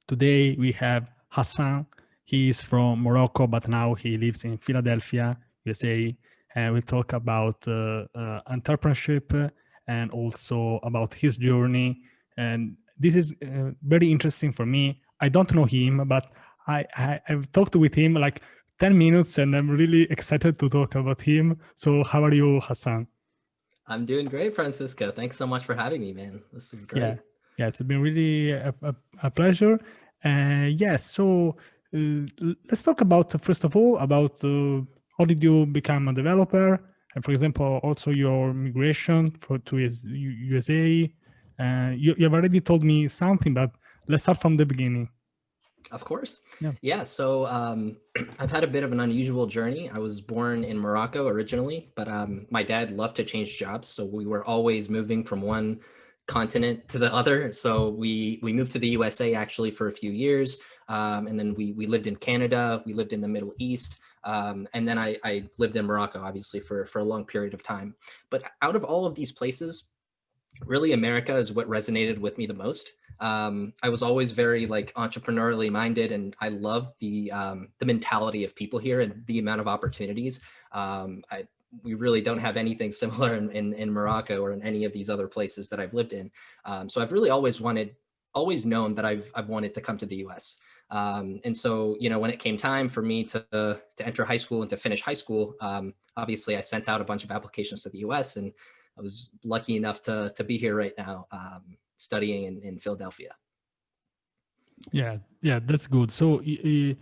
Today we have Hassan. He is from Morocco, but now he lives in Philadelphia, USA. And we'll talk about entrepreneurship and also about his journey. And this is very interesting for me. I don't know him, but I've talked with him like 10 minutes and I'm really excited to talk about him. So how are you, Hassan? I'm doing great, Francisco. Thanks so much for having me, man. This was great. Yeah, it's been really a pleasure. So let's talk about, first of all, about how did you become a developer? And for example, also your migration to USA. You have already told me something, but let's start from the beginning. Of course. Yeah. So I've had a bit of an unusual journey. I was born in Morocco originally, but my dad loved to change jobs. So we were always moving from one continent to the other. So we moved to the USA actually for a few years. And then we lived in Canada, we lived in the Middle East. And then I lived in Morocco, obviously, for a long period of time. But out of all of these places, really America is what resonated with me the most. I was always very like entrepreneurially minded, and I love the mentality of people here and the amount of opportunities. We really don't have anything similar in Morocco or in any of these other places that I've lived in. So I've really always known that I've wanted to come to the US. And so, you know, when it came time for me to enter high school and to finish high school, obviously I sent out a bunch of applications to the US, and I was lucky enough to be here right now, studying in Philadelphia. Yeah, that's good. So you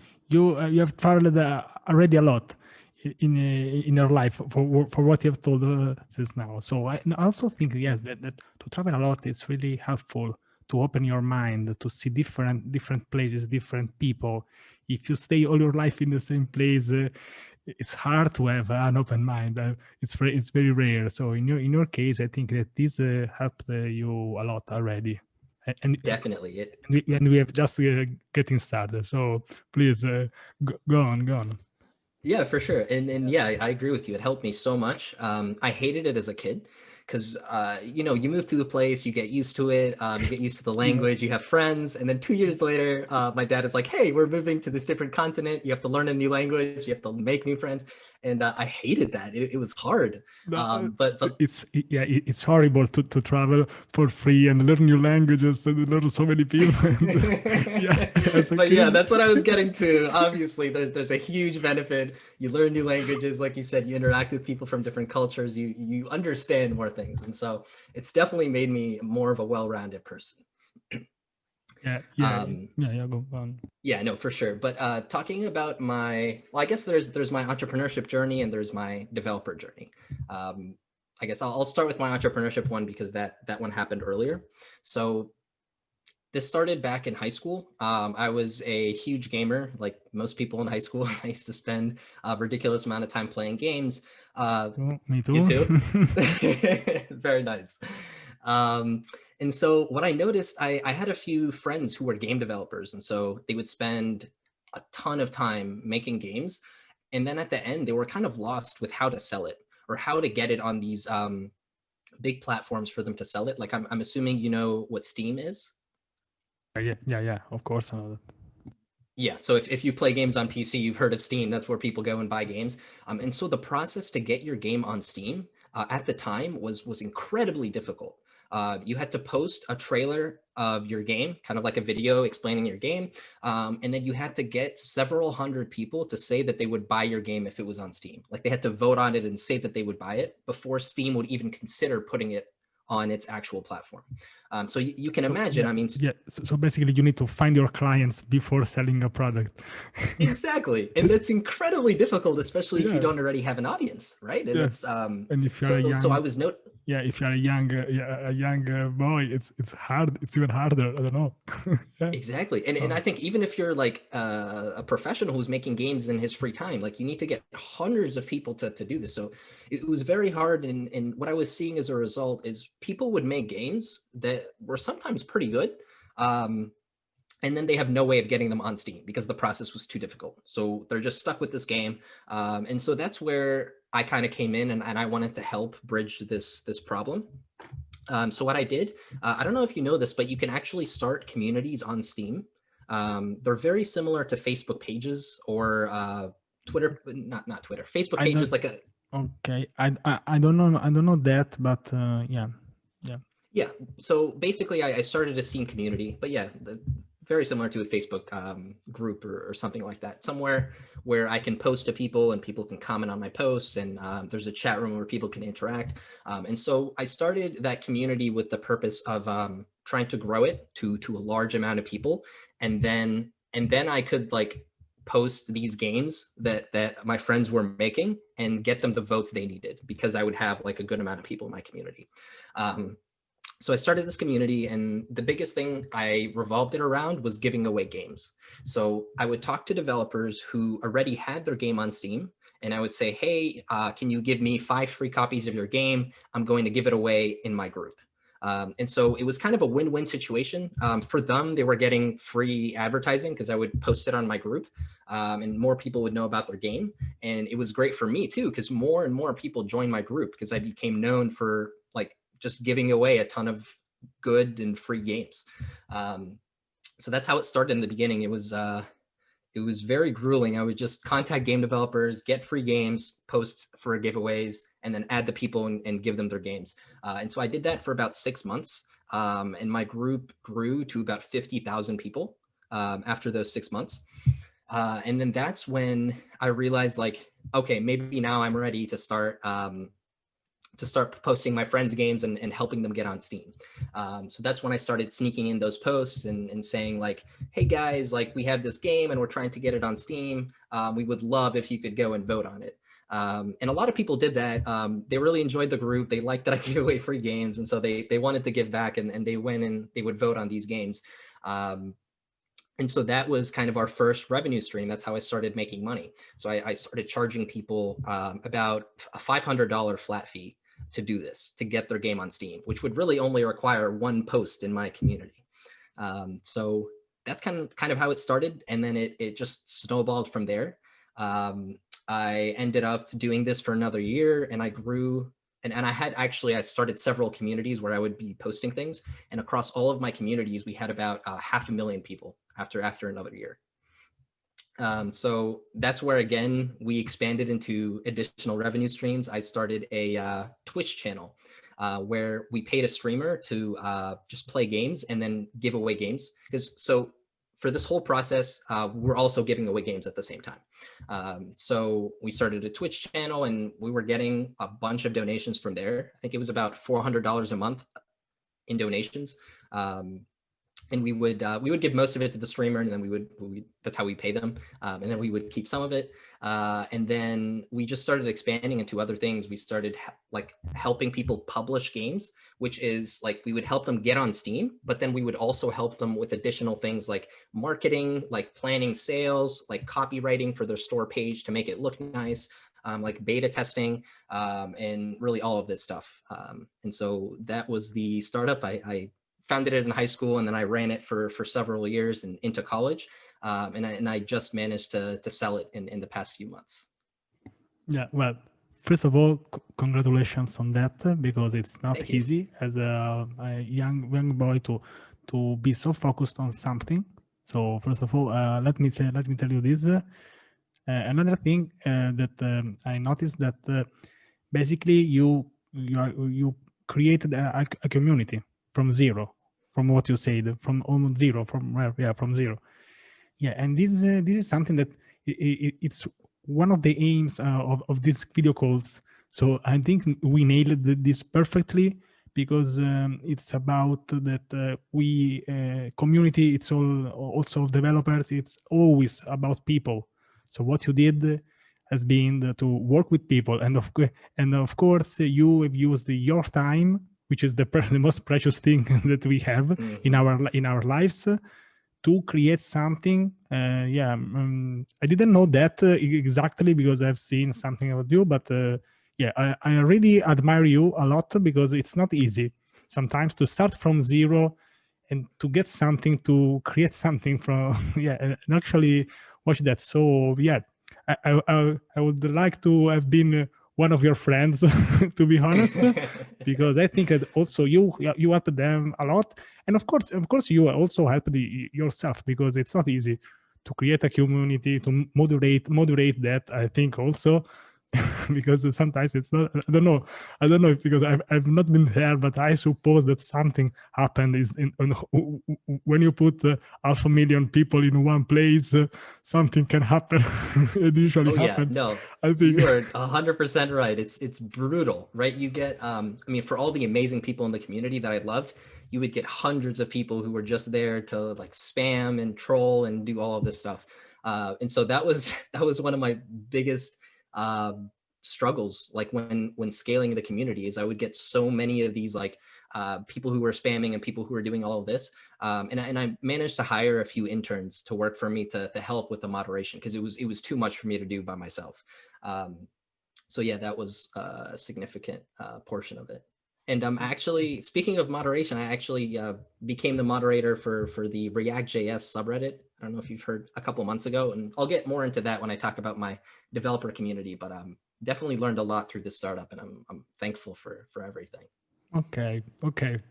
have traveled already a lot in your life for what you have told us now. So I also think yes that to travel a lot is really helpful to open your mind to see different places, different people. If you stay all your life in the same place, it's hard to have an open mind. It's very rare. So in your case, I think that this helped you a lot already. And definitely and we have just getting started. So please go on. Yeah, for sure. And yeah, I agree with you. It helped me so much. I hated it as a kid because, you know, you move to the place, you get used to it, you get used to the language, you have friends. And then 2 years later, my dad is like, hey, we're moving to this different continent. You have to learn a new language. You have to make new friends. And I hated that. It was hard. But it's horrible to travel for free and learn new languages and learn so many people. But yeah, that's what I was getting to. Obviously, there's a huge benefit. You learn new languages, like you said, you interact with people from different cultures, you understand more things. And so it's definitely made me more of a well-rounded person. Go on. Yeah, no, for sure. But talking about I guess there's my entrepreneurship journey and there's my developer journey. I guess I'll start with my entrepreneurship one because that one happened earlier. So this started back in high school. I was a huge gamer, like most people in high school. I used to spend a ridiculous amount of time playing games. Me too. You too? Very nice. And so what I noticed, I had a few friends who were game developers. And so they would spend a ton of time making games. And then at the end, they were kind of lost with how to sell it or how to get it on these big platforms for them to sell it. Like I'm assuming you know what Steam is? Yeah, of course I know that. Yeah, so if you play games on PC, you've heard of Steam. That's where people go and buy games. And so the process to get your game on Steam at the time was incredibly difficult. You had to post a trailer of your game, kind of like a video explaining your game. And then you had to get several hundred people to say that they would buy your game if it was on Steam. Like they had to vote on it and say that they would buy it before Steam would even consider putting it on its actual platform. So you can imagine, I mean... So basically you need to find your clients before selling a product. Exactly. And that's incredibly difficult, especially if you don't already have an audience, right? And it's and if you're if you're a young boy, it's hard. It's even harder. I don't know. Exactly. And I think even if you're like a professional who's making games in his free time, like you need to get hundreds of people to do this. So it was very hard. And what I was seeing as a result is people would make games that were sometimes pretty good. And then they have no way of getting them on Steam because the process was too difficult. So they're just stuck with this game. And so that's where I kind of came in and I wanted to help bridge this problem. So what I did, I don't know if you know this, but you can actually start communities on Steam. They're very similar to Facebook pages or Twitter, not Twitter, Facebook pages like a. Okay, I don't know that, but yeah. Yeah, so basically I started a scene community, but yeah, very similar to a Facebook group or something like that, somewhere where I can post to people and people can comment on my posts, and there's a chat room where people can interact. And so I started that community with the purpose of trying to grow it to a large amount of people, and then I could like post these games that my friends were making and get them the votes they needed, because I would have like a good amount of people in my community. So I started this community, and the biggest thing I revolved it around was giving away games. So I would talk to developers who already had their game on Steam, and I would say, hey, can you give me 5 free copies of your game? I'm going to give it away in my group. And so it was kind of a win-win situation. For them, they were getting free advertising because I would post it on my group, and more people would know about their game. And it was great for me too, because more and more people joined my group, because I became known for like just giving away a ton of good and free games. So that's how it started in the beginning. It was very grueling. I would just contact game developers, get free games, post for giveaways, and then add the people and give them their games. And so I did that for about 6 months. And my group grew to about 50,000 people after those 6 months. And then that's when I realized, like, okay, maybe now I'm ready to start posting my friends' games and helping them get on Steam. So that's when I started sneaking in those posts and saying like, hey guys, like we have this game and we're trying to get it on Steam. We would love if you could go and vote on it. And a lot of people did that. They really enjoyed the group. They liked that I gave away free games. And so they wanted to give back, and they went and they would vote on these games. And so that was kind of our first revenue stream. That's how I started making money. So I started charging people about a $500 flat fee to do this, to get their game on Steam, which would really only require 1 post in my community. So that's kind of how it started. And then it just snowballed from there. I ended up doing this for another year, and I grew. And I started several communities where I would be posting things. And across all of my communities, we had about 500,000 people after another year. So that's where, again, we expanded into additional revenue streams. I started a Twitch channel where we paid a streamer to just play games and then give away games. So for this whole process, we're also giving away games at the same time. So we started a Twitch channel, and we were getting a bunch of donations from there. I think it was about $400 a month in donations. And we would give most of it to the streamer, and then that's how we pay them. And then we would keep some of it. And then we just started expanding into other things. We started like helping people publish games, which is like, we would help them get on Steam, but then we would also help them with additional things like marketing, like planning sales, like copywriting for their store page to make it look nice, like beta testing, and really all of this stuff. And so that was the startup. I founded it in high school, and then I ran it for several years and into college. And I just managed to sell it in the past few months. Yeah, well, first of all, congratulations on that, because it's not easy as a young boy to be so focused on something. So first of all, let me tell you this. Another thing that I noticed, that basically you created a community from zero, from what you said, from almost zero, from zero. Yeah, and this is something that it's one of the aims of these video calls. So I think we nailed this perfectly, because it's about that we community. It's also developers. It's always about people. So what you did has been to work with people, and of course you have used your time, which is the most precious thing that we have in our lives, to create something. I didn't know that exactly, because I've seen something about you, but I really admire you a lot, because it's not easy sometimes to start from zero and to get something, to create something from and actually watch that. So I would like to have been one of your friends, to be honest, because I think that also you help them a lot, and of course you also help yourself, because it's not easy to create a community, to moderate that. I think also because sometimes it's not. I don't know if, because I've not been there, but I suppose that something happened is when you put 500,000 people in one place, something can happen. It usually happens. No, I think you are 100% right. It's brutal, right? You get I mean, for all the amazing people in the community that I loved, you would get hundreds of people who were just there to like spam and troll and do all of this stuff. And so that was one of my biggest struggles, like when scaling the community, is I would get so many of these like people who were spamming and people who were doing all of this. And I managed to hire a few interns to work for me to help with the moderation, because it was too much for me to do by myself. So yeah, that was a significant portion of it. And actually, speaking of moderation, I actually became the moderator for the ReactJS subreddit. I don't know if you've heard, a couple months ago, and I'll get more into that when I talk about my developer community, but definitely learned a lot through this startup, and I'm thankful for everything. Okay,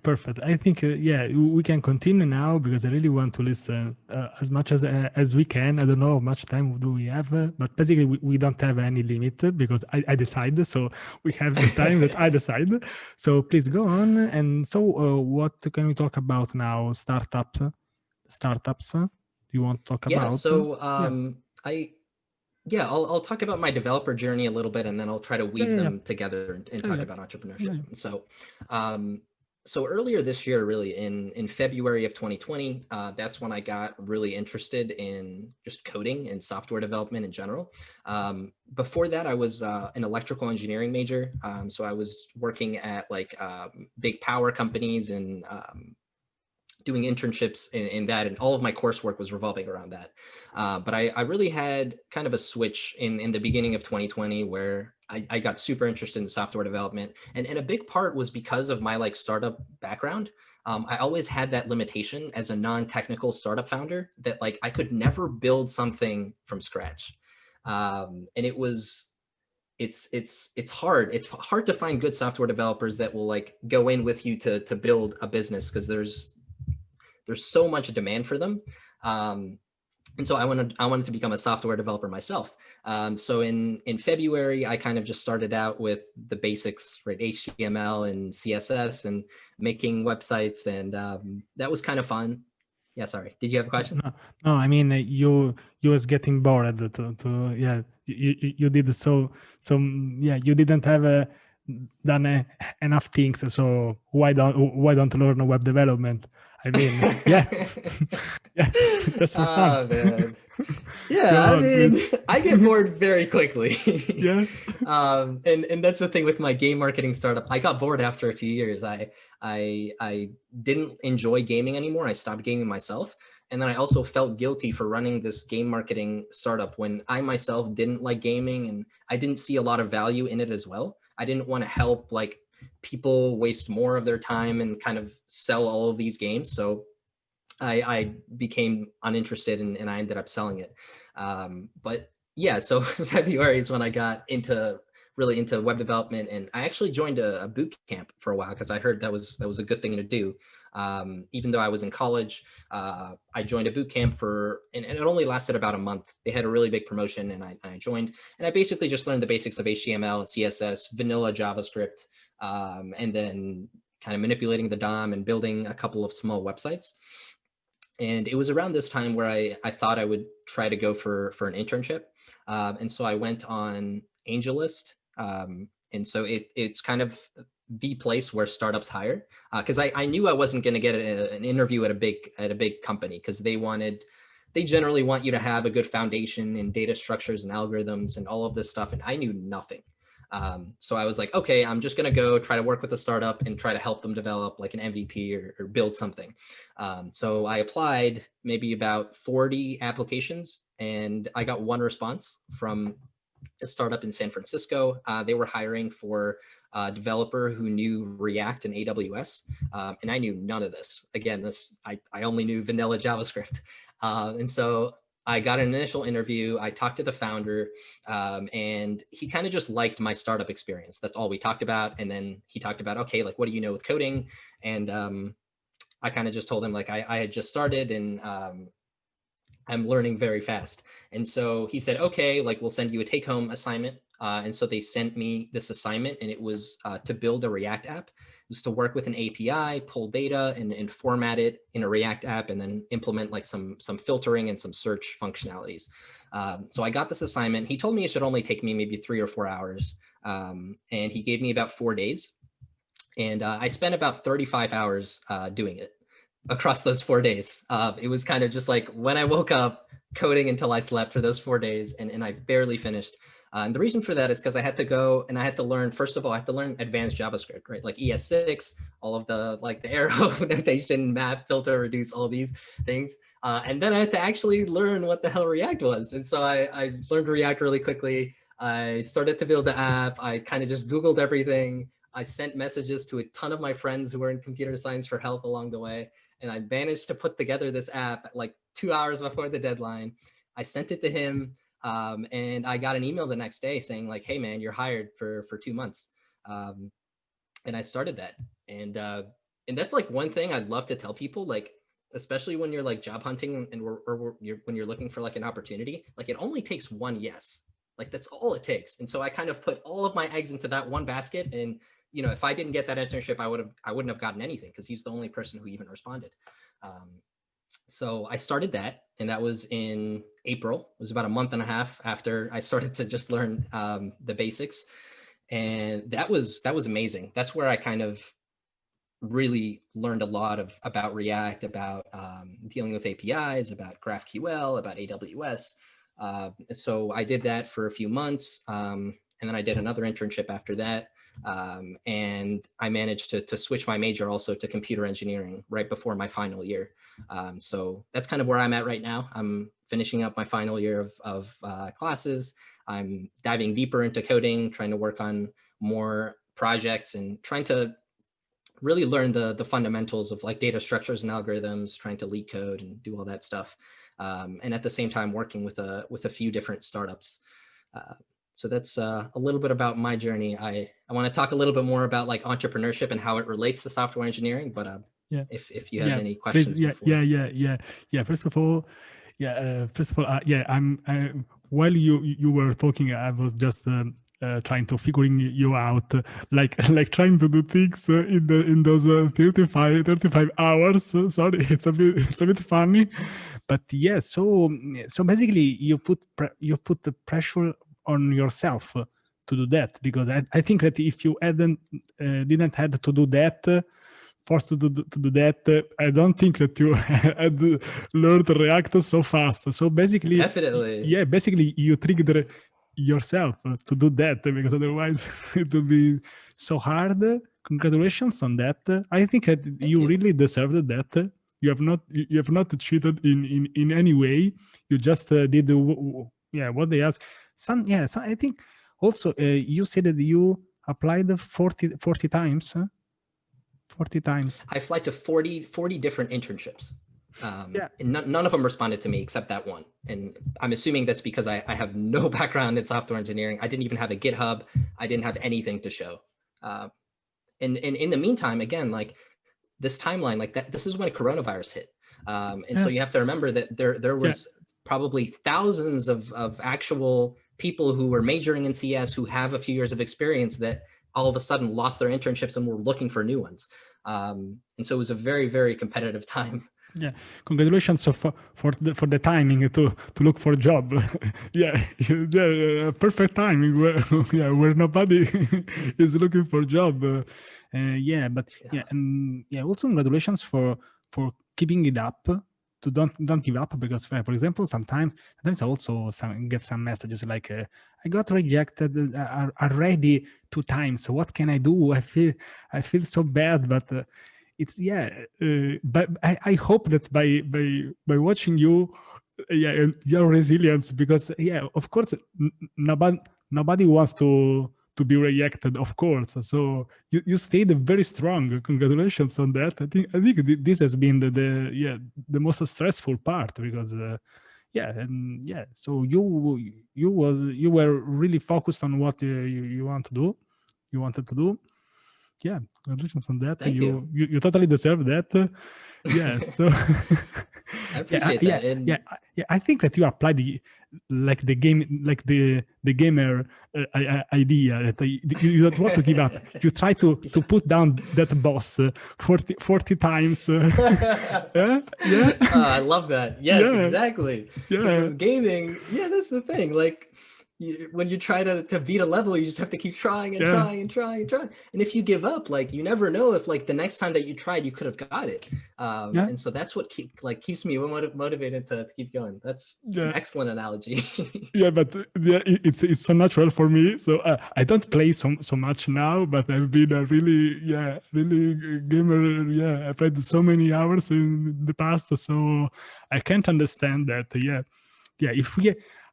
perfect. I think yeah, we can continue now, because I really want to listen as much as we can. I don't know how much time do we have, but basically we don't have any limit, because I decide. So we have the time that I decide. So please go on. And so what can we talk about now? Startups. Do you want to talk about? Yeah. So I'll talk about my developer journey a little bit, and then I'll try to weave them together and talk about entrepreneurship. So earlier this year, really in February of 2020, that's when I got really interested in just coding and software development in general. Before that, I was an electrical engineering major. So I was working at like big power companies and doing internships in that, and all of my coursework was revolving around that. But I really had kind of a switch in the beginning of 2020, where I got super interested in software development. And a big part was because of my like startup background. I always had that limitation as a non-technical startup founder, that like I could never build something from scratch. And it's hard. It's hard to find good software developers that will like go in with you to build a business, because there's so much demand for them. And so I wanted to become a software developer myself. So in February, I kind of just started out with the basics, right? HTML and CSS and making websites. And that was kind of fun. Yeah, sorry. Did you have a question? No, I mean, you was getting bored to yeah, you did so yeah, you didn't have done enough things, so why don't learn web development? I mean, yeah, yeah, just for fun. Man. Yeah, I mean, I get bored very quickly. Yeah. And that's the thing with my game marketing startup. I got bored after a few years. I didn't enjoy gaming anymore. I stopped gaming myself. And then I also felt guilty for running this game marketing startup when I myself didn't like gaming, and I didn't see a lot of value in it as well. I didn't want to help like people waste more of their time and kind of sell all of these games. So I became uninterested, and I ended up selling it. But yeah, so February is when I got really into web development, and I actually joined a boot camp for a while, because I heard that was a good thing to do. Even though I was in college, I joined a boot camp and it only lasted about a month. They had a really big promotion, and I joined, and I basically just learned the basics of HTML, CSS, vanilla JavaScript, and then kind of manipulating the DOM and building a couple of small websites. And it was around this time where I thought I would try to go for an internship. And so I went on AngelList. And so it's kind of the place where startups hire, because I knew I wasn't going to get an interview at a big company, because they generally want you to have a good foundation in data structures and algorithms and all of this stuff. And I knew nothing. So I was like, okay, I'm just going to go try to work with a startup and try to help them develop like an MVP or build something. So I applied maybe about 40 applications, and I got one response from a startup in San Francisco. They were hiring for a developer who knew React and AWS. And I knew none of this. Again, I only knew vanilla JavaScript. And so I got an initial interview. I talked to the founder, and he kind of just liked my startup experience. That's all we talked about. And then he talked about, okay, like, what do you know with coding? And I kind of just told him, like, I had just started, and I'm learning very fast. And so he said, okay, like, we'll send you a take-home assignment. And so they sent me this assignment, and it was to build a React app. It was to work with an API, pull data, and format it in a React app, and then implement like some filtering and some search functionalities. So I got this assignment. He told me it should only take me maybe 3 or 4 hours. And he gave me about 4 days. And I spent about 35 hours doing it across those 4 days. It was kind of just like when I woke up, coding until I slept for those 4 days, and I barely finished. And the reason for that is because I had to go and I had to learn, first of all, I had to learn advanced JavaScript, right? Like ES6, all of the, like the arrow notation, map, filter, reduce, all these things. And then I had to actually learn what the hell React was. And so I learned React really quickly. I started to build the app. I kind of just Googled everything. I sent messages to a ton of my friends who were in computer science for help along the way. And I managed to put together this app like 2 hours before the deadline. I sent it to him. And I got an email the next day saying like, hey man, you're hired for 2 months. And I started that. And that's like one thing I'd love to tell people, like, especially when you're like job hunting and when you're looking for like an opportunity, like it only takes one yes. Like that's all it takes. And so I kind of put all of my eggs into that one basket. And, you know, if I didn't get that internship, I wouldn't have gotten anything because he's the only person who even responded. So I started that, and that was in April. It was about a month and a half after I started to just learn the basics. And that was amazing. That's where I kind of really learned a lot about React, about dealing with APIs, about GraphQL, about AWS. So I did that for a few months. And then I did another internship after that. And I managed to switch my major also to computer engineering right before my final year. So that's kind of where I'm at right now. I'm finishing up my final year of classes. I'm diving deeper into coding, trying to work on more projects and trying to really learn the fundamentals of like data structures and algorithms, trying to leak code and do all that stuff. And at the same time, working with a few different startups. So that's a little bit about my journey. I want to talk a little bit more about like entrepreneurship and how it relates to software engineering, but yeah, if you have any questions. Please, yeah. First of all, I'm while you were talking, I was just trying to figuring you out, like trying to do things in those 35 hours. Sorry, it's a bit funny, but yeah. So basically, you put the pressure on yourself to do that, because I think that if you didn't had to do that, forced to do that, I don't think that you had learned React so fast. So basically, definitely, yeah, basically you triggered yourself to do that, because otherwise it would be so hard. Congratulations on that. I think that you really deserved that. You have not cheated in any way. You just did what they asked. I think also you said that you applied 40 times. 40 times. I applied to 40 different internships. And none of them responded to me except that one. And I'm assuming that's because I have no background in software engineering. I didn't even have a GitHub. I didn't have anything to show. And in the meantime, again, like this timeline, like that, this is when coronavirus hit. So you have to remember that there was probably thousands of actual people who were majoring in CS who have a few years of experience that all of a sudden lost their internships and were looking for new ones. And so it was a very, very competitive time. Yeah, congratulations for the timing to look for a job. Perfect timing where nobody is looking for a job. Also congratulations for keeping it up. To don't give up, because for example, sometimes I also get some messages like I got rejected already 2 times. What can I do? I feel so bad, but it's but I hope that by watching you, your resilience, because of course nobody wants to be rejected, of course. So you stayed very strong. Congratulations on that. I think this has been the most stressful part, because So you were really focused on what you wanted to do. Yeah, congratulations on that. Thank you. You totally deserve that. Yeah, so I appreciate that. And I think that you applied the gamer idea that you don't want to give up. You try to put down that boss 40 times. I love that. Yes, exactly. Yeah, gaming. Yeah, that's the thing. Like, when you try to beat a level, you just have to keep trying and trying and trying and trying. And if you give up, like, you never know if like the next time that you tried, you could have got it. And so that's what keeps me motivated to keep going. That's an excellent analogy. But it's so natural for me. So I don't play so much now, but I've been a really gamer. Yeah, I played so many hours in the past, so I can't understand that.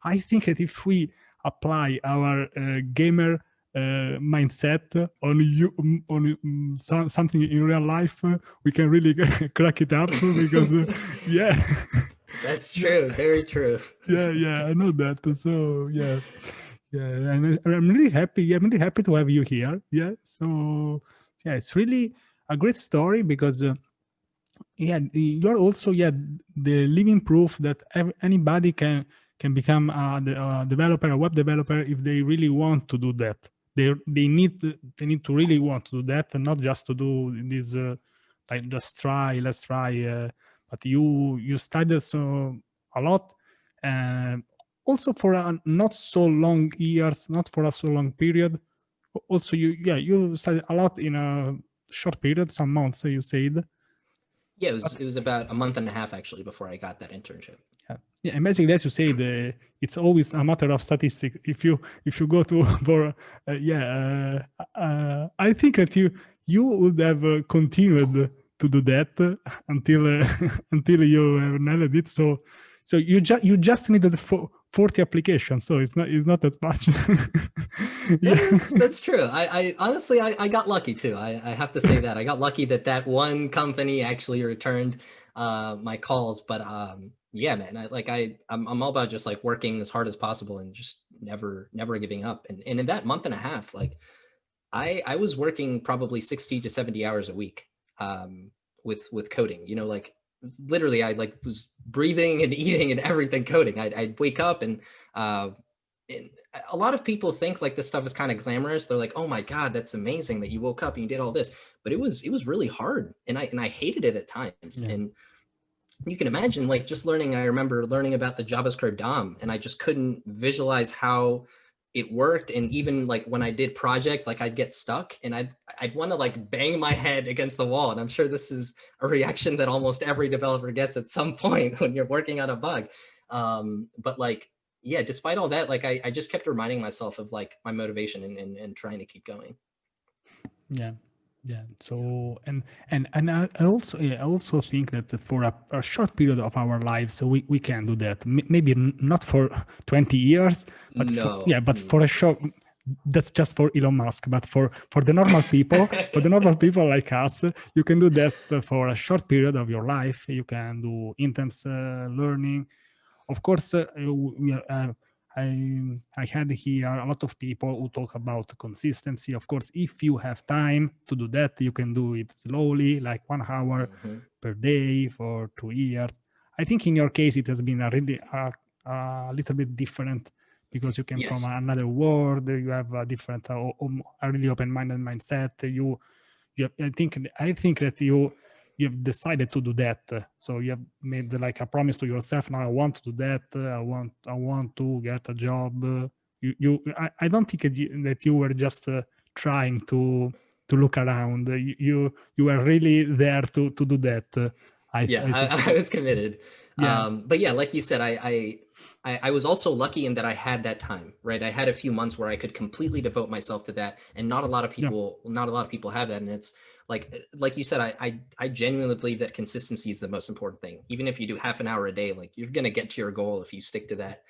I think that if we apply our gamer mindset on something in real life, we can really crack it up because that's true, very true. I know that. So and I'm really happy. I'm really happy to have you here. So it's really a great story because you're also the living proof that anybody can become a developer, a web developer, if they really want to do that. They need to really want to do that, and not just to do this like let's try. But you studied a lot, and also for not so long years, not for a so long period. Also, you studied a lot in a short period, some months. You said. Yeah, it was about a month and a half actually before I got that internship. And basically, as you say, it's always a matter of statistics. If you go to for I think that you would have continued to do that until you have nailed it. So you just needed 40 applications, so it's not that much. That's true. I honestly I got lucky too. I have to say that I got lucky that one company actually returned my calls. But yeah, man, I'm all about just like working as hard as possible and just never giving up. And in that month and a half, like I was working probably 60 to 70 hours a week with coding. You know, like literally I like was breathing and eating and everything coding. I'd wake up and a lot of people think like this stuff is kind of glamorous. They're like, oh my God, that's amazing that you woke up and you did all this. But it was really hard, and I hated it at times. And you can imagine like just learning. I remember learning about the JavaScript DOM, and I just couldn't visualize how it worked. And even like when I did projects, like I'd get stuck and I'd want to like bang my head against the wall. And I'm sure this is a reaction that almost every developer gets at some point when you're working on a bug. But like, yeah, despite all that, like I just kept reminding myself of like my motivation and trying to keep going. So and I also think that for a short period of our lives, so we can do that. Maybe not for 20 years, but for a short. That's just for Elon Musk, but for the normal people, for the normal people like us, you can do that for a short period of your life. You can do intense learning. Of course, I had here a lot of people who talk about consistency. Of course, if you have time to do that, you can do it slowly, like 1 hour per day for 2 years. I think in your case, it has been a little bit different because you came from another world. You have a different, a really open-minded mindset. I think that you've decided to do that. So you have made like a promise to yourself. Now I want to do that. I want to get a job. I don't think that you were just trying to look around. You were really there to do that. I was committed. But yeah, like you said, I was also lucky in that I had that time, right? I had a few months where I could completely devote myself to that, and not a lot of people have that. And it's like you said, I genuinely believe that consistency is the most important thing. Even if you do half an hour a day, like you're gonna get to your goal if you stick to that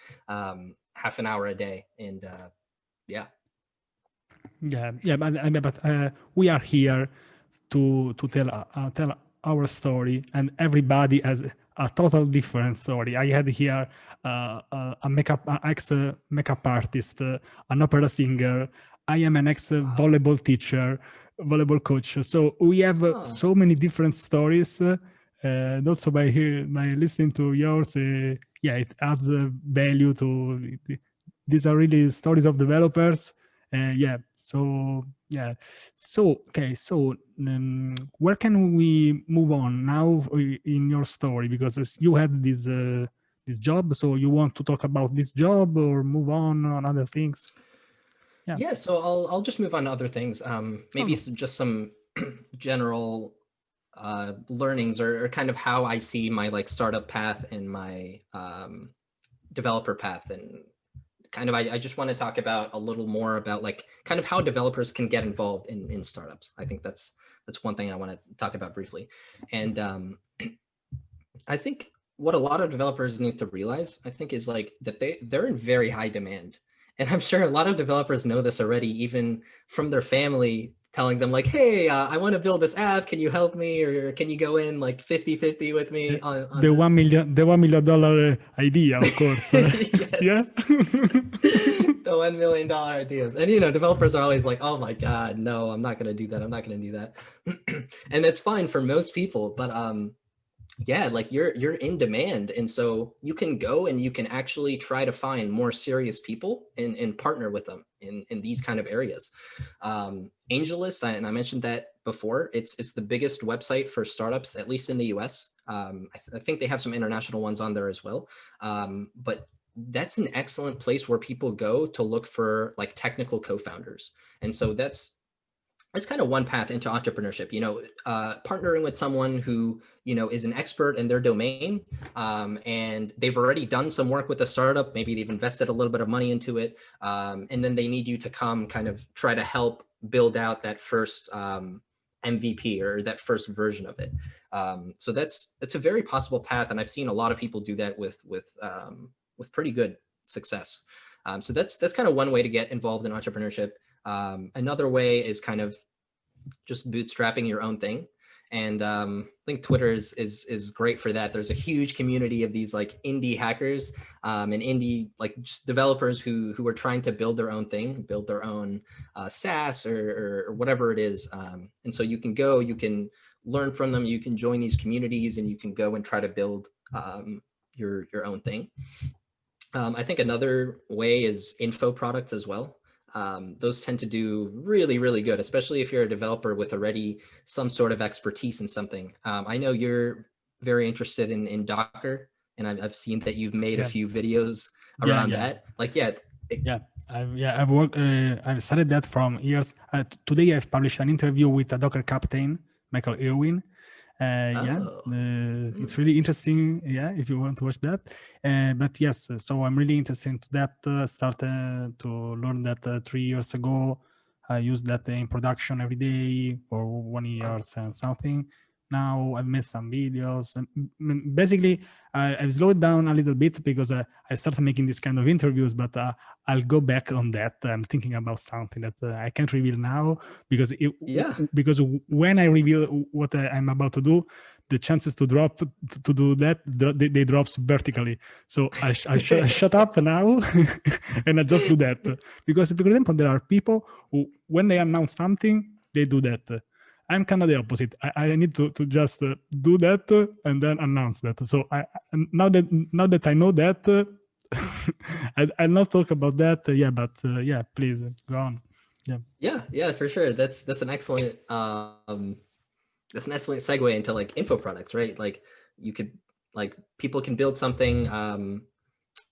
half an hour a day. And but we are here to tell our story, and everybody has a total different story. I had here an ex makeup artist, an opera singer. I am an ex volleyball teacher, volleyball coach. So we have so many different stories. And also by listening to yours, yeah, it adds value to. These are really stories of developers. Yeah. So yeah. So okay. So where can we move on now in your story? Because you had this job, so you want to talk about this job or move on other things? Yeah. So I'll just move on to other things. Maybe just some general learnings or kind of how I see my like startup path and my developer path, and kind of I just want to talk about a little more about like kind of how developers can get involved in startups. I think that's one thing I want to talk about briefly. And I think what a lot of developers need to realize, I think, is like that they're in very high demand. And I'm sure a lot of developers know this already, even from their family telling them like, hey, I want to build this app. Can you help me? Or can you go in like 50-50 with me on the $1 million idea, of course. Yes. Yeah. The $1 million ideas. And, you know, developers are always like, oh my God, no, I'm not going to do that. I'm not going to do that. And that's fine for most people. But yeah, like you're in demand. And so you can go and you can actually try to find more serious people and partner with them in these kind of areas. AngelList, and I mentioned that before, it's the biggest website for startups, at least in the US. I think they have some international ones on there as well. But that's an excellent place where people go to look for like technical co-founders. And so that's kind of one path into entrepreneurship, you know, partnering with someone who, you know, is an expert in their domain, and they've already done some work with a startup. Maybe they've invested a little bit of money into it. And then they need you to come kind of try to help build out that first MVP or that first version of it. So that's a very possible path. And I've seen a lot of people do that with pretty good success. So that's kind of one way to get involved in entrepreneurship. Another way is kind of just bootstrapping your own thing. And I think Twitter is great for that. There's a huge community of these like indie hackers and indie like just developers who are trying to build their own thing, build their own SaaS or whatever it is. And so you can go, you can learn from them, you can join these communities, and you can go and try to build your own thing. I think another way is info products as well. Those tend to do really, really good, especially if you're a developer with already some sort of expertise in something. I know you're very interested in Docker, and I've seen that you've made a few videos around that. Like, I've worked. I've studied that from years. Today, I've published an interview with a Docker captain, Michael Irwin. It's really interesting. Yeah, if you want to watch that. But yes, so I'm really interested into that. Started to learn that 3 years ago. I use that in production every day for 1 year and something. Now I've made some videos. Basically, I've slowed down a little bit because I started making this kind of interviews, but I'll go back on that. I'm thinking about something that I can't reveal now because because when I reveal what I'm about to do, the chances to do that, they drops vertically. So I shut up now and I just do that. Because, for example, there are people who, when they announce something, they do that. I'm kind of the opposite. I need to just do that and then announce that. So now that I know that, I'll not talk about that. Yeah, please go on. Yeah, for sure. That's an excellent segue into like info products, right? Like you could like people can build something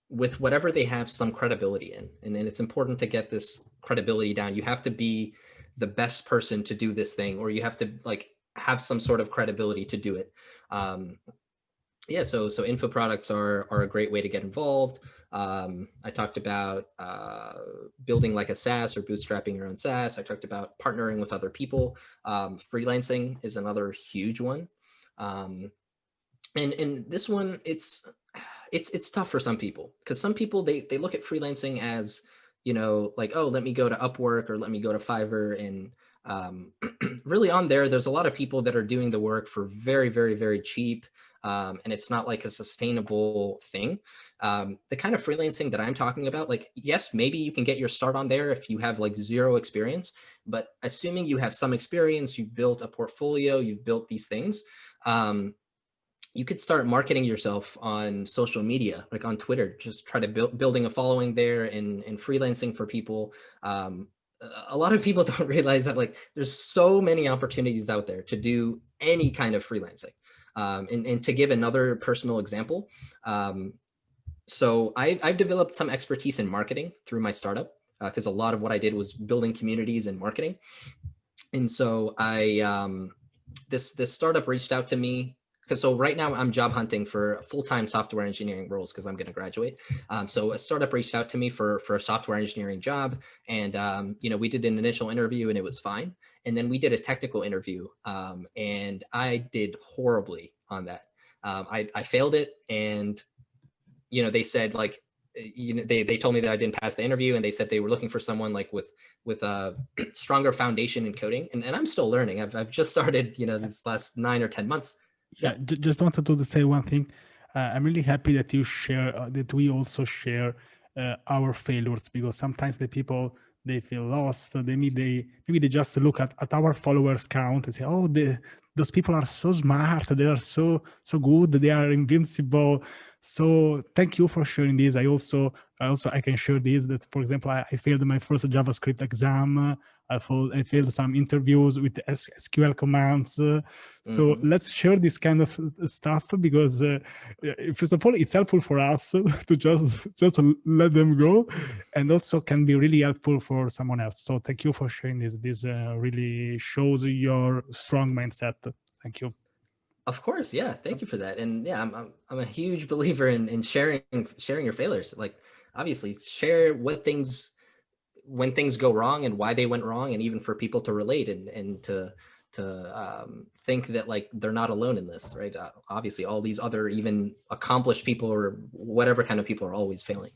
with whatever they have some credibility in, and then it's important to get this credibility down. You have to be the best person to do this thing, or you have to like have some sort of credibility to do it. So info products are a great way to get involved. I talked about building like a SaaS or bootstrapping your own SaaS. I talked about partnering with other people. Freelancing is another huge one. And this one, it's tough for some people, because some people, they look at freelancing as, you know, like, oh, let me go to Upwork or let me go to Fiverr and Really on there, there's a lot of people that are doing the work for very, very, very cheap. And it's not like a sustainable thing. The kind of freelancing that I'm talking about, like, yes, maybe you can get your start on there if you have like zero experience, but assuming you have some experience, you've built a portfolio, you've built these things, you could start marketing yourself on social media, like on Twitter, just try to building a following there and freelancing for people. A lot of people don't realize that like there's so many opportunities out there to do any kind of freelancing. And to give another personal example, so I've developed some expertise in marketing through my startup, because a lot of what I did was building communities and marketing. And so this startup reached out to me. So right now I'm job hunting for full-time software engineering roles because I'm going to graduate. So a startup reached out to me for a software engineering job, and we did an initial interview and it was fine. And then we did a technical interview, and I did horribly on that. I failed it, and they said like, they told me that I didn't pass the interview, and they said they were looking for someone like with a stronger foundation in coding. And I'm still learning. I've just started, these last 9 or 10 months. Yeah, just wanted to say one thing. I'm really happy that you share, that we also share our failures, because sometimes the people, they feel lost. Maybe they just look at our followers count and say, oh, those people are so smart, they are so good, they are invincible. So thank you for sharing this. I can share this, that, for example, I failed my first JavaScript exam. I failed some interviews with SQL commands. So let's share this kind of stuff, because first of all, it's helpful for us to just let them go, and also can be really helpful for someone else. So thank you for sharing this. This really shows your strong mindset. Thank you. Of course, yeah. Thank you for that. And yeah, I'm a huge believer in sharing your failures. Like, obviously, share when things go wrong and why they went wrong, and even for people to relate and to think that like they're not alone in this, right? Obviously, all these other even accomplished people or whatever kind of people are always failing.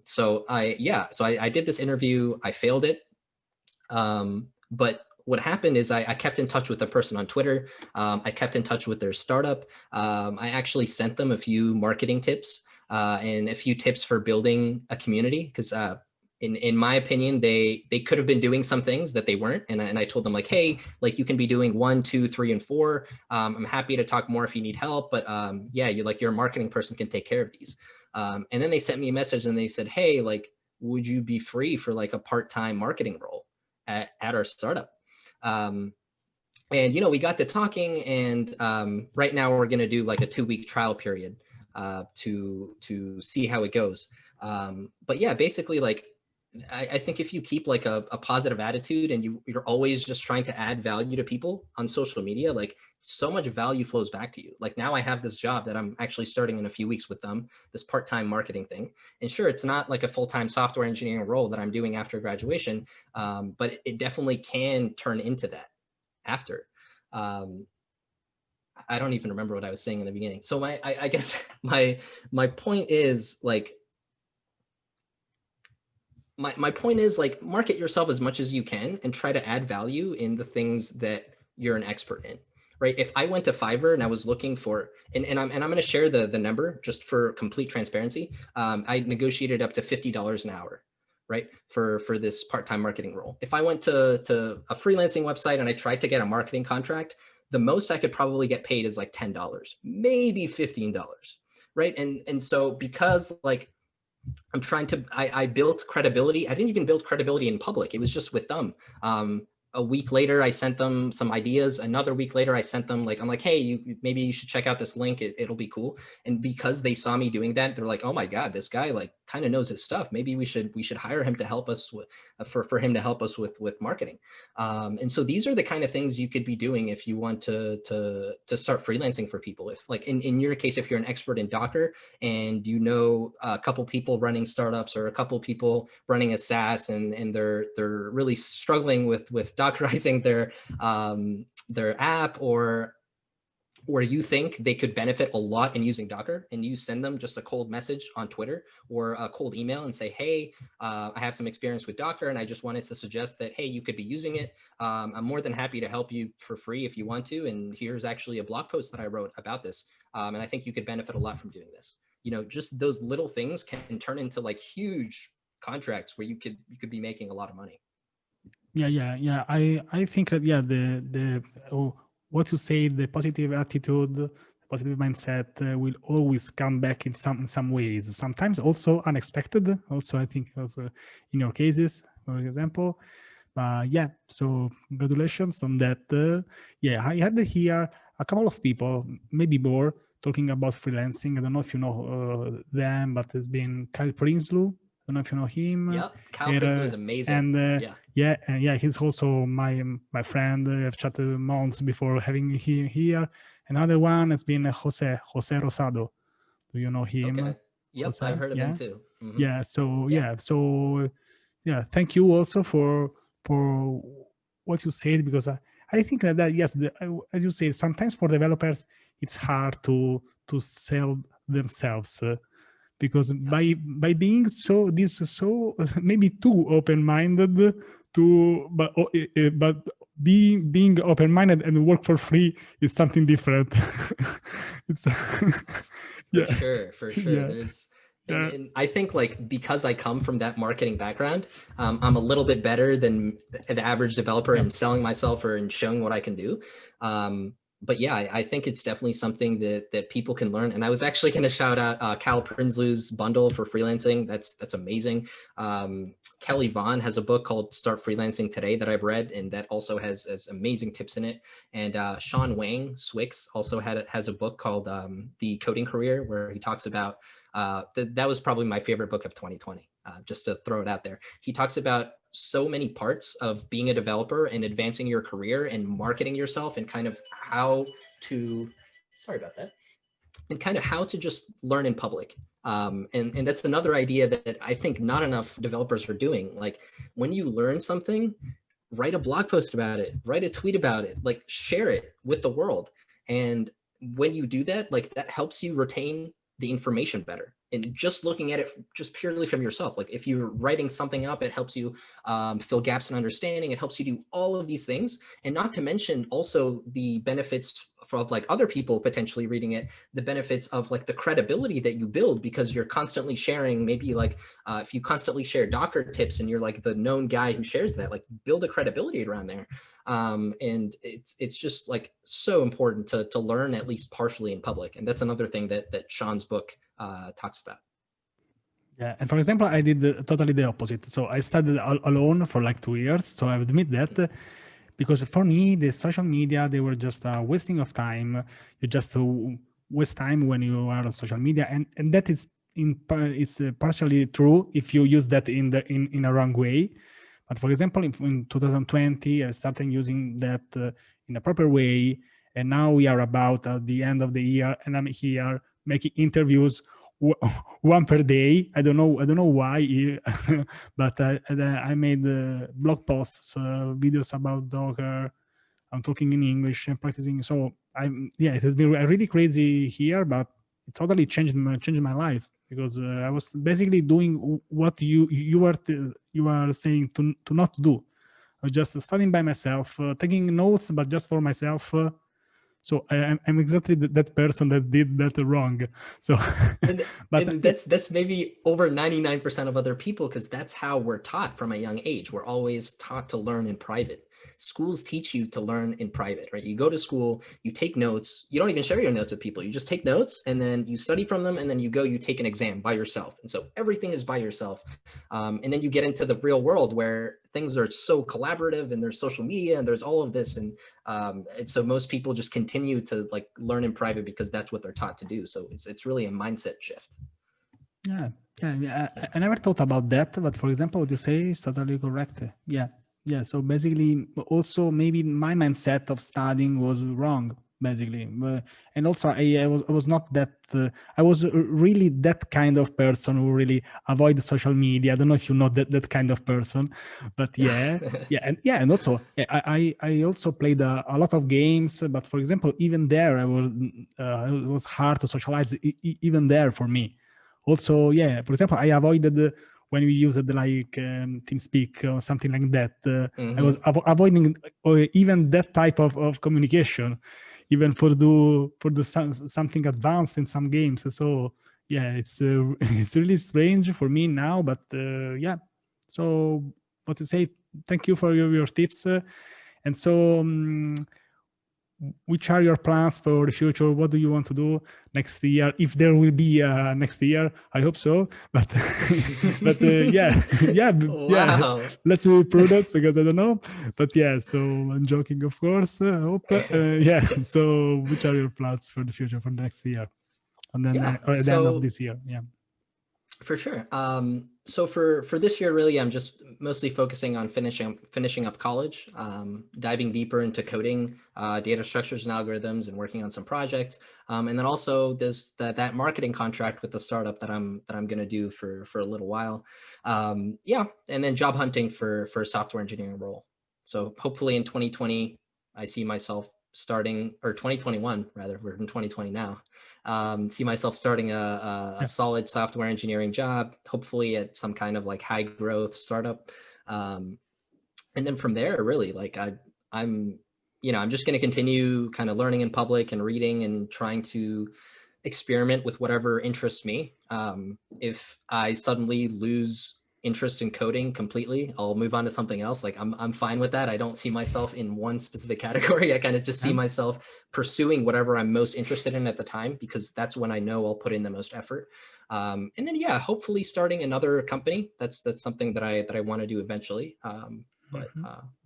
So I did this interview. I failed it, but what happened is I kept in touch with a person on Twitter. I kept in touch with their startup. I actually sent them a few marketing tips and a few tips for building a community, because in my opinion, they could have been doing some things that they weren't. And I told them like, hey, like you can be doing 1, 2, 3, and 4. I'm happy to talk more if you need help, but yeah, your marketing person can take care of these. And then they sent me a message and they said, hey, like, would you be free for like a part-time marketing role at our startup? And, we got to talking, and right now we're going to do like a 2-week trial period to see how it goes. But yeah, basically, like, I think if you keep like a positive attitude and you're always just trying to add value to people on social media, like so much value flows back to you. Like now I have this job that I'm actually starting in a few weeks with them, this part-time marketing thing. And sure, it's not like a full-time software engineering role that I'm doing after graduation, but it definitely can turn into that after. I don't even remember what I was saying in the beginning. So I guess my point is like, my point is like, market yourself as much as you can and try to add value in the things that you're an expert in, right? If I went to Fiverr and I was looking for, and I'm going to share the number just for complete transparency. I negotiated up to $50 an hour, right? For this part-time marketing role. If I went to a freelancing website and I tried to get a marketing contract, the most I could probably get paid is like $10, maybe $15, right? And so because like, I'm trying to, I built credibility. I didn't even build credibility in public. It was just with them. A week later, I sent them some ideas. Another week later, I sent them like, I'm like, hey, maybe you should check out this link. It'll be cool. And because they saw me doing that, they're like, oh my God, this guy like kind of knows his stuff. Maybe we should hire him to help us with, for him to help us with marketing. And so these are the kind of things you could be doing if you want to start freelancing for people. If like in your case, if you're an expert in Docker and you know a couple people running startups or a couple people running a SaaS and they're really struggling with Dockerizing their app, or where you think they could benefit a lot in using Docker, and you send them just a cold message on Twitter or a cold email and say, hey, I have some experience with Docker and I just wanted to suggest that, hey, you could be using it. I'm more than happy to help you for free if you want to. And here's actually a blog post that I wrote about this. And I think you could benefit a lot from doing this. You know, just those little things can turn into like huge contracts where you could be making a lot of money. Yeah. I think that what you say, the positive attitude, the positive mindset will always come back in some ways. Sometimes also unexpected. Also, I think also in your cases, for example. Yeah, so congratulations on that. I had here a couple of people, maybe more, talking about freelancing. I don't know if you know them, but it's been Kyle Prinsloo. I don't know if you know him. Yep, Kyle Prinsloo is amazing. And he's also my friend. I've chatted months before having him here. Another one has been Jose Rosado. Do you know him? Okay. Yep, Jose? I've heard of him too. Mm-hmm. Thank you also for what you said, because I think that yes, as you say, sometimes for developers it's hard to sell themselves. Because by being so maybe too open-minded but being open-minded and work for free is something different. It's for sure. There's and I think like because I come from that marketing background, I'm a little bit better than the average developer in selling myself or in showing what I can do. But yeah, I think it's definitely something that people can learn. And I was actually going to shout out Kyle Prinsloo's bundle for freelancing. That's amazing. Kelly Vaughn has a book called Start Freelancing Today that I've read, and that also has amazing tips in it. And Sean Wang Swix also has a book called The Coding Career, where he talks about that was probably my favorite book of 2020, just to throw it out there. He talks about so many parts of being a developer and advancing your career and marketing yourself, and kind of how to, and kind of how to just learn in public. And that's another idea that I think not enough developers are doing. Like when you learn something, write a blog post about it, write a tweet about it, like share it with the world. And when you do that, like that helps you retain the information better. And just looking at it just purely from yourself, like if you're writing something up, it helps you fill gaps in understanding. It helps you do all of these things. And not to mention also the benefits of like other people potentially reading it, the benefits of like the credibility that you build, because you're constantly sharing, maybe like if you constantly share Docker tips and you're like the known guy who shares that, like build a credibility around there. And it's just like so important to learn at least partially in public. And that's another thing that Sean's book talks about. Yeah, and for example, I did totally the opposite. So I studied alone for like 2 years. So I would admit that, because for me, the social media, they were just a wasting of time. You just waste time when you are on social media, and that is it's partially true if you use that in a wrong way. But for example, in 2020, I started using that in a proper way, and now we are about at the end of the year, and I'm here making interviews one per day. I don't know why, but I made blog posts, videos about Docker. I'm talking in English and practicing. So it has been really crazy here, but it totally changed my life, because I was basically doing what you are saying to not do. I was just studying by myself, taking notes, but just for myself. So I'm exactly that person that did that wrong. So, and that's maybe over 99% of other people, because that's how we're taught from a young age. We're always taught to learn in private. Schools teach you to learn in private, right? You go to school, you take notes, you don't even share your notes with people. You just take notes and then you study from them, and then you take an exam by yourself. And so everything is by yourself. And then you get into the real world where things are so collaborative, and there's social media and there's all of this. And so most people just continue to like learn in private because that's what they're taught to do. So it's really a mindset shift. Yeah. I never thought about that, but for example, what you say is totally correct. Yeah. So basically, also maybe my mindset of studying was wrong. basically. And also I was not that, I was really that kind of person who really avoid social media. I don't know if you know that kind of person, but yeah. And also I also played a lot of games, but for example, even there it was hard to socialize even there for me. Also, yeah, for example, I avoided when we used like TeamSpeak or something like that. I was avoiding even that type of communication, even for something advanced in some games. So yeah, it's it's really strange for me now, but yeah. So what to say? Thank you for your tips. And so, which are your plans for the future? What do you want to do next year? If there will be next year, I hope so. But but Wow. let's be prudent because I don't know. But yeah, so I'm joking, of course. I hope. Yeah. So which are your plans for the future for next year, and then or at the end of this year? Yeah. For sure. So for this year, really, I'm just mostly focusing on finishing up college, diving deeper into coding, data structures and algorithms, and working on some projects. And then also there's that marketing contract with the startup that I'm going to do for a little while. Yeah, and then job hunting for a software engineering role. So hopefully in 2020, I see myself starting, or 2021 rather, we're in 2020 now. See myself starting a solid software engineering job, hopefully at some kind of like high growth startup. And then from there, really, like I'm just going to continue kind of learning in public and reading and trying to experiment with whatever interests me. If I suddenly lose interest in coding completely, I'll move on to something else. Like I'm fine with that. I don't see myself in one specific category. I kind of just see myself pursuing whatever I'm most interested in at the time, because that's when I know I'll put in the most effort. And then, yeah, hopefully starting another company. That's something that I want to do eventually. But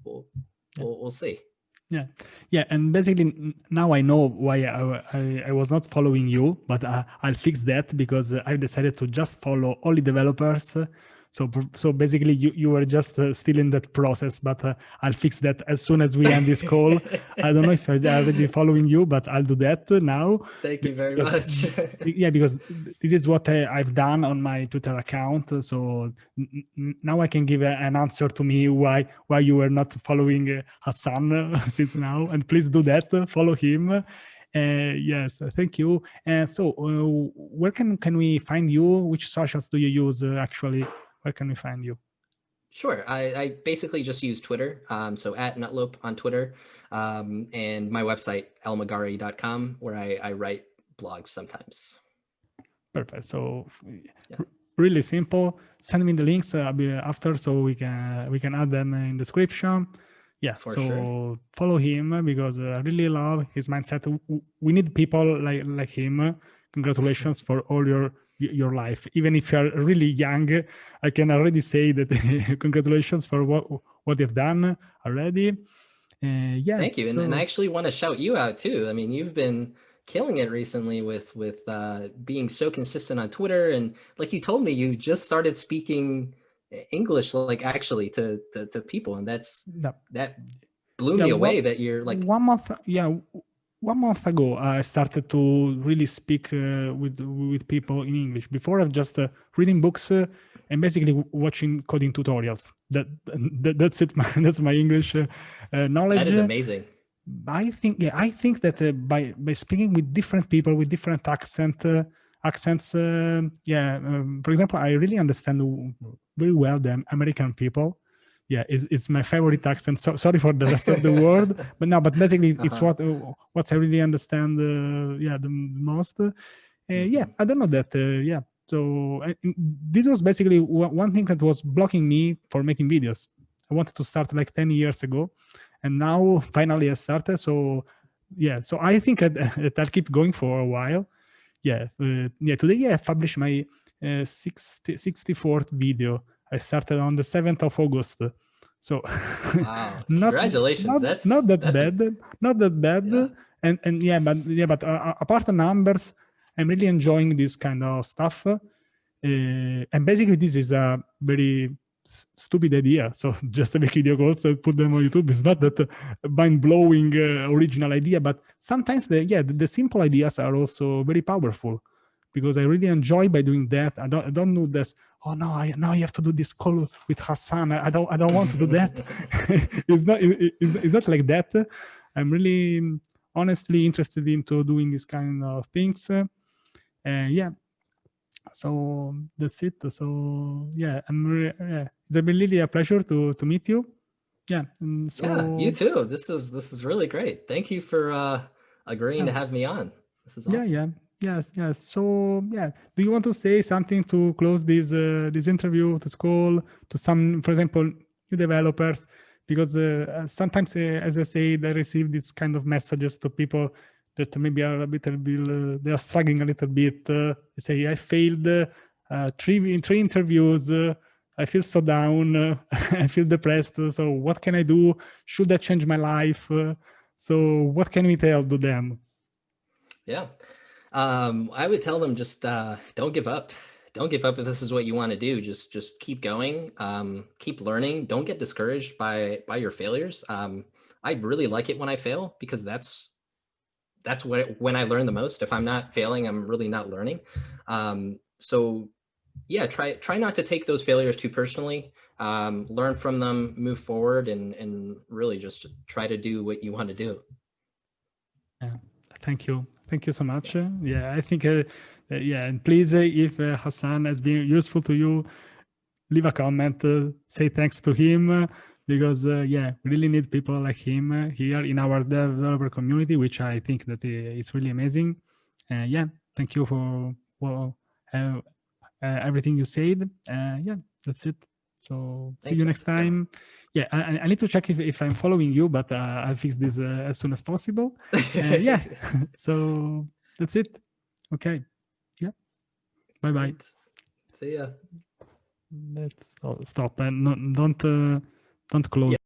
we'll see. Yeah, and basically now I know why I was not following you, but I'll fix that because I decided to just follow only developers. So basically you were just still in that process, but I'll fix that as soon as we end this call. I don't know if I'm already following you, but I'll do that now. Thank you very much. Yeah, because this is what I've done on my Twitter account. So now I can give an answer to me why you were not following Hassan since now. And please do that. Follow him. Yes, thank you. So where can we find you? Which socials do you use actually? Where can we find you? Sure. I basically just use Twitter. So at Nutlope on Twitter, and my website, elmghari.com, where I write blogs sometimes. Perfect. So really simple. Send me the links after, so we can add them in the description. Yeah. So follow him because I really love his mindset. We need people like him. Congratulations for all your life. Even if you're really young, I can already say that congratulations for what you've done already. Yeah. Thank you. And I actually want to shout you out too. I mean, you've been killing it recently with being so consistent on Twitter. And like you told me, you just started speaking English, like actually to people. And that blew me away that you're like 1 month. Yeah. 1 month ago, I started to really speak with people in English. Before, I've just reading books and basically watching coding tutorials. That's it. That's my English knowledge. That is amazing. I think that by speaking with different people with different accents. For example, I really understand very well the American people. Yeah, it's my favorite accent. So sorry for the rest of the world, but basically it's what I really understand. The most. Yeah, I don't know that. Yeah, so this was basically one thing that was blocking me for making videos. I wanted to start like 10 years ago, and now finally I started. So yeah, so I think I'll keep going for a while. Yeah, today I published my 64th video. I started on the 7th of August. So wow. Congratulations. Not that bad. Yeah. But apart from numbers, I'm really enjoying this kind of stuff. And basically this is a very stupid idea. So just make video calls and put them on YouTube. It's not that mind-blowing original idea, but sometimes the simple ideas are also very powerful, because I really enjoy by doing that. I don't know this. Oh no! Now you have to do this call with Hassan. I don't want to do that. It's not like that. I'm really honestly interested into doing this kind of things. Yeah. So that's it. So yeah, it's been really a pleasure to meet you. Yeah. Yeah, you too. This is really great. Thank you for agreeing to have me on. This is awesome. Yes. So yeah, do you want to say something to close this interview, to call to some, for example, new developers? Because sometimes, as I say, I receive this kind of messages to people that maybe are a bit, they are struggling a little bit. They say, I failed three interviews. I feel so down. I feel depressed. So what can I do? Should I change my life? So what can we tell to them? Yeah. I would tell them just don't give up. Don't give up if this is what you want to do. Just keep going. Keep learning. Don't get discouraged by your failures. I really like it when I fail, because that's when I learn the most. If I'm not failing, I'm really not learning. So yeah, try not to take those failures too personally. Learn from them, move forward, and really just try to do what you want to do. Yeah, thank you so much. Yeah, I think and please, if Hassan has been useful to you, leave a comment, say thanks to him, because we really need people like him here in our developer community, which I think that it's really amazing. Thank you for everything you said. That's it. So see you next time. Yeah, I need to check if I'm following you, but I'll fix this as soon as possible. Yeah, so that's it. Okay. Yeah. Bye-bye. See ya. Let's stop and don't close.